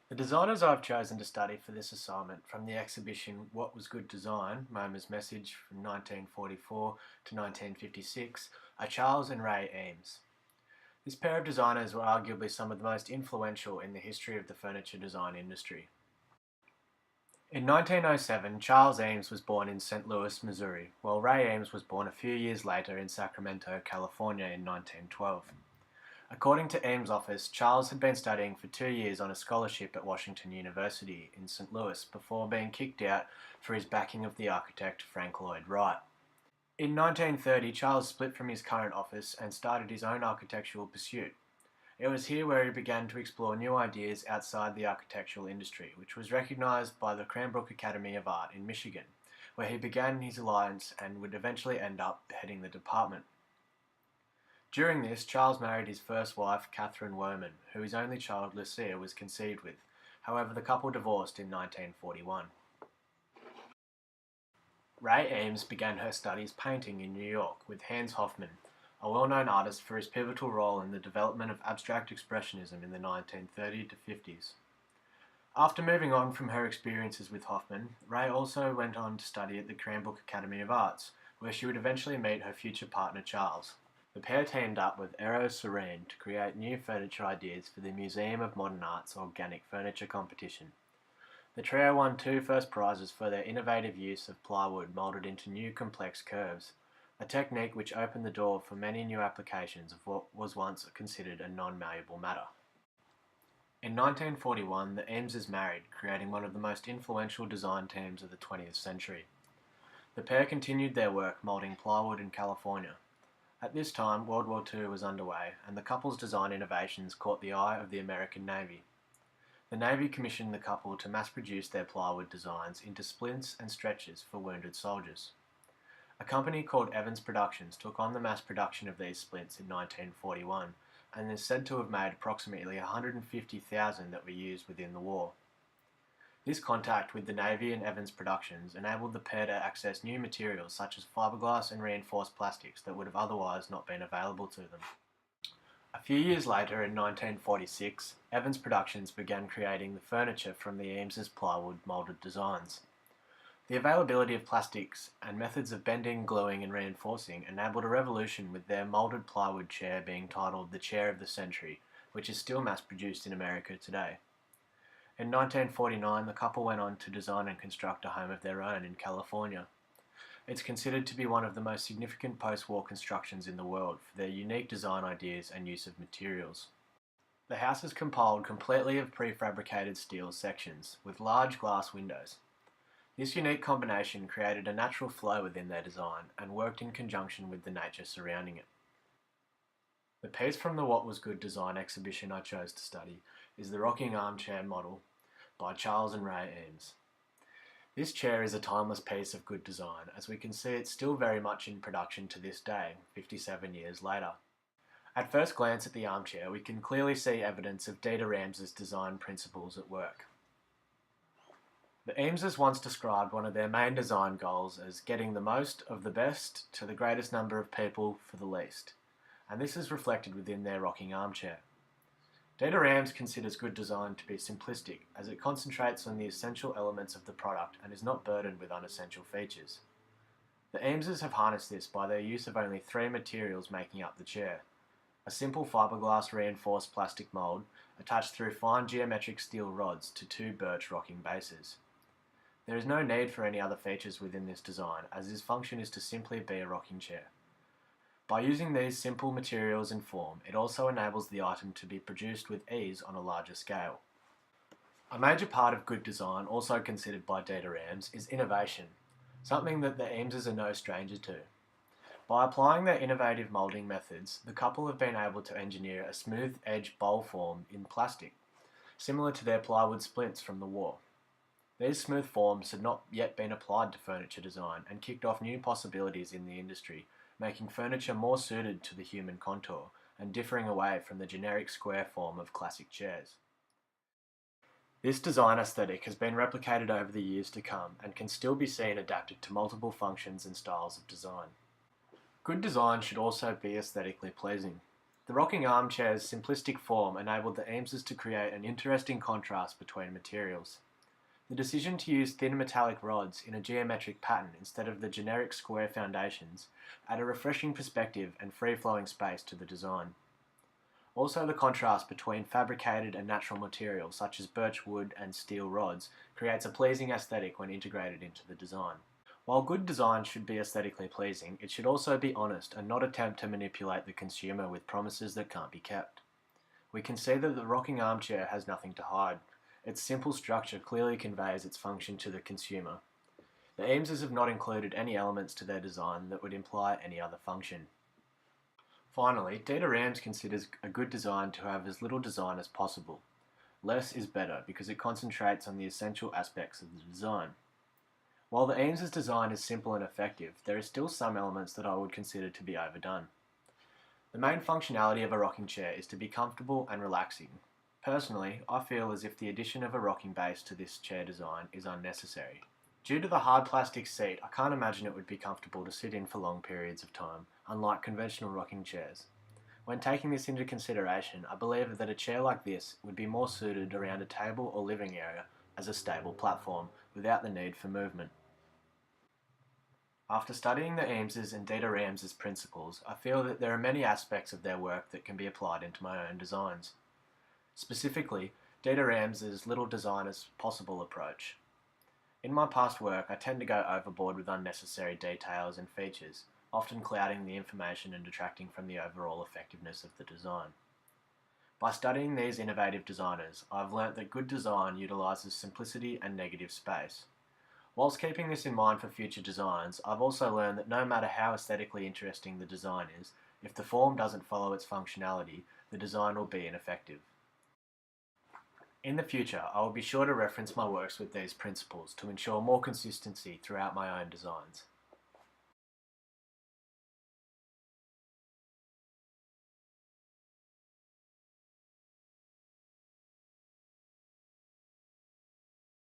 The designers I've chosen to study for this assignment from the exhibition What Was Good Design? MoMA's Message from 1944 to 1956 are Charles and Ray Eames. This pair of designers were arguably some of the most influential in the history of the furniture design industry. In 1907, Charles Eames was born in St. Louis, Missouri, while Ray Eames was born a few years later in Sacramento, California in 1912. According to Eames' office, Charles had been studying for 2 years on a scholarship at Washington University in St. Louis before being kicked out for his backing of the architect Frank Lloyd Wright. In 1930, Charles split from his current office and started his own architectural pursuit. It was here where he began to explore new ideas outside the architectural industry, which was recognised by the Cranbrook Academy of Art in Michigan, where he began his alliance and would eventually end up heading the department. During this, Charles married his first wife, Catherine Woman, who his only child, Lucia, was conceived with. However, the couple divorced in 1941. Ray Eames began her studies painting in New York with Hans Hofmann, a well-known artist for his pivotal role in the development of abstract expressionism in the 1930s to 50s. After moving on from her experiences with Hofmann, Ray also went on to study at the Cranbrook Academy of Arts, where she would eventually meet her future partner Charles. The pair teamed up with Eros Serene to create new furniture ideas for the Museum of Modern Art's organic furniture competition. The trio won 2 first prizes for their innovative use of plywood moulded into new complex curves, a technique which opened the door for many new applications of what was once considered a non-malleable matter. In 1941, the Eameses married, creating one of the most influential design teams of the 20th century. The pair continued their work moulding plywood in California. At this time, World War II was underway, and the couple's design innovations caught the eye of the American Navy. The Navy commissioned the couple to mass-produce their plywood designs into splints and stretchers for wounded soldiers. A company called Evans Productions took on the mass production of these splints in 1941, and is said to have made approximately 150,000 that were used within the war. This contact with the Navy and Evans Productions enabled the pair to access new materials such as fiberglass and reinforced plastics that would have otherwise not been available to them. A few years later, in 1946, Evans Productions began creating the furniture from the Eames' plywood moulded designs. The availability of plastics and methods of bending, gluing and reinforcing enabled a revolution, with their moulded plywood chair being titled the Chair of the Century, which is still mass-produced in America today. In 1949, the couple went on to design and construct a home of their own in California. It's considered to be one of the most significant post-war constructions in the world for their unique design ideas and use of materials. The house is compiled completely of prefabricated steel sections, with large glass windows. This unique combination created a natural flow within their design and worked in conjunction with the nature surrounding it. The piece from the What Was Good Design exhibition I chose to study is the rocking armchair model by Charles and Ray Eames. This chair is a timeless piece of good design, as we can see it's still very much in production to this day, 57 years later. At first glance at the armchair, we can clearly see evidence of Dieter Rams' design principles at work. The Eameses once described one of their main design goals as getting the most of the best to the greatest number of people for the least, and this is reflected within their rocking armchair. Dieter Rams considers good design to be simplistic, as it concentrates on the essential elements of the product and is not burdened with unessential features. The Eameses have harnessed this by their use of only 3 materials making up the chair: a simple fiberglass reinforced plastic mould attached through fine geometric steel rods to 2 birch rocking bases. There is no need for any other features within this design, as its function is to simply be a rocking chair. By using these simple materials and form, it also enables the item to be produced with ease on a larger scale. A major part of good design, also considered by Dieter Rams, is innovation, something that the Eameses are no stranger to. By applying their innovative moulding methods, the couple have been able to engineer a smooth edge bowl form in plastic, similar to their plywood splints from the war. These smooth forms had not yet been applied to furniture design and kicked off new possibilities in the industry, making furniture more suited to the human contour and differing away from the generic square form of classic chairs. This design aesthetic has been replicated over the years to come and can still be seen adapted to multiple functions and styles of design. Good design should also be aesthetically pleasing. The rocking armchair's simplistic form enabled the Eameses to create an interesting contrast between materials. The decision to use thin metallic rods in a geometric pattern instead of the generic square foundations add a refreshing perspective and free-flowing space to the design. Also, the contrast between fabricated and natural materials such as birch wood and steel rods creates a pleasing aesthetic when integrated into the design. While good design should be aesthetically pleasing, it should also be honest and not attempt to manipulate the consumer with promises that can't be kept. We can see that the rocking armchair has nothing to hide. Its simple structure clearly conveys its function to the consumer. The Eameses have not included any elements to their design that would imply any other function. Finally, Dieter Rams considers a good design to have as little design as possible. Less is better because it concentrates on the essential aspects of the design. While the Eames' design is simple and effective, there are still some elements that I would consider to be overdone. The main functionality of a rocking chair is to be comfortable and relaxing. Personally, I feel as if the addition of a rocking base to this chair design is unnecessary. Due to the hard plastic seat, I can't imagine it would be comfortable to sit in for long periods of time, unlike conventional rocking chairs. When taking this into consideration, I believe that a chair like this would be more suited around a table or living area as a stable platform, without the need for movement. After studying the Eames' and Dieter Rams' principles, I feel that there are many aspects of their work that can be applied into my own designs. Specifically, Dieter Rams' little design as possible approach. In my past work, I tend to go overboard with unnecessary details and features, often clouding the information and detracting from the overall effectiveness of the design. By studying these innovative designers, I've learnt that good design utilises simplicity and negative space. Whilst keeping this in mind for future designs, I've also learned that no matter how aesthetically interesting the design is, if the form doesn't follow its functionality, the design will be ineffective. In the future, I will be sure to reference my works with these principles to ensure more consistency throughout my own designs.